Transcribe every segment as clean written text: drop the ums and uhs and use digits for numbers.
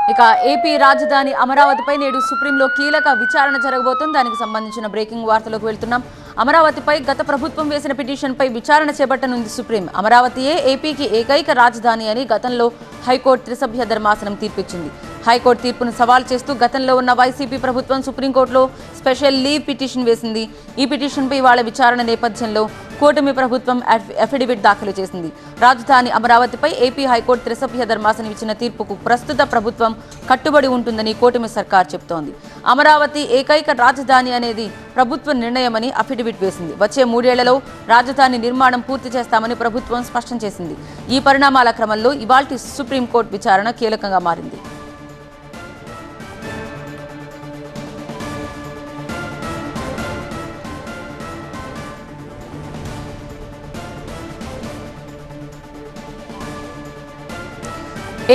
ఇక ఏపీ రాజధాని అమరావతిపై నేడు సుప్రీంలో కీలక విచారణ జరగబోతుంది. దానికి సంబంధించిన బ్రేకింగ్ వార్తలోకి వెళ్తున్నాం. అమరావతిపై గత ప్రభుత్వం వేసిన పిటిషన్పై విచారణ చేపట్టనుంది సుప్రీం. అమరావతియే ఏపీకి ఏకైక రాజధాని అని గతంలో హైకోర్టు త్రిసభ్య ధర్మాసనం తీర్పిచ్చింది. హైకోర్టు తీర్పును సవాల్ చేస్తూ గతంలో ఉన్న వైసీపీ ప్రభుత్వం సుప్రీంకోర్టులో స్పెషల్ లీవ్ పిటిషన్ వేసింది. ఈ పిటిషన్పై ఇవాళ విచారణ నేపథ్యంలో కూటమి ప్రభుత్వం అఫిడవిట్ దాఖలు చేసింది. రాజధాని అమరావతిపై ఏపీ హైకోర్టు త్రిసభ్య ధర్మాసనం ఇచ్చిన తీర్పుకు ప్రస్తుత ప్రభుత్వం కట్టుబడి ఉంటుందని కూటమి సర్కార్ చెబుతోంది. అమరావతి ఏకైక రాజధాని అనేది ప్రభుత్వ నిర్ణయమని అఫిడవిట్ వేసింది. వచ్చే 3 ఏళ్లలో రాజధాని నిర్మాణం పూర్తి చేస్తామని ప్రభుత్వం స్పష్టం చేసింది. ఈ పరిణామాల క్రమంలో ఇవాల్టి సుప్రీంకోర్టు విచారణ కీలకంగా మారింది.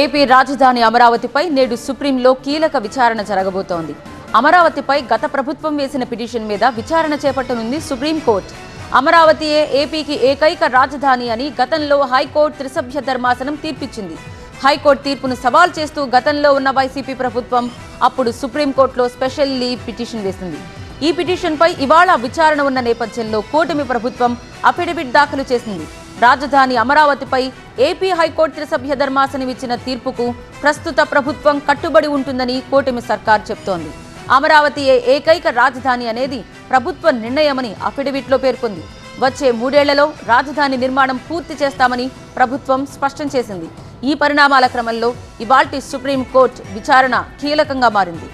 ఏపీ రాజధాని అమరావతిపై నేడు సుప్రీంలో కీలక విచారణ జరగబోతోంది. అమరావతిపై గత ప్రభుత్వం వేసిన పిటిషన్ మీద విచారణ చేపట్టనుంది సుప్రీంకోర్టు. అమరావతియే ఏపీకి ఏకైక రాజధాని అని గతంలో హైకోర్టు త్రిసభ్య ధర్మాసనం తీర్పిచ్చింది. హైకోర్టు తీర్పును సవాల్ చేస్తూ గతంలో ఉన్న వైసీపీ ప్రభుత్వం అప్పుడు సుప్రీంకోర్టులో స్పెషల్ లీవ్ పిటిషన్ వేసింది. ఈ పిటిషన్పై ఇవాళ విచారణ ఉన్న నేపథ్యంలో కూటమి ప్రభుత్వం అఫిడవిట్ దాఖలు చేసింది. రాజధాని అమరావతిపై ఏపీ హైకోర్టు త్రిసభ్య ధర్మాసనం ఇచ్చిన తీర్పుకు ప్రస్తుత ప్రభుత్వం కట్టుబడి ఉంటుందని కూటమి సర్కార్ చెబుతోంది. అమరావతి ఏకైక రాజధాని అనేది ప్రభుత్వ నిర్ణయమని అఫిడవిట్లో పేర్కొంది. వచ్చే 3 ఏళ్లలో రాజధాని నిర్మాణం పూర్తి చేస్తామని ప్రభుత్వం స్పష్టం చేసింది. ఈ పరిణామాల క్రమంలో ఇవాల్టి సుప్రీంకోర్టు విచారణ కీలకంగా మారింది.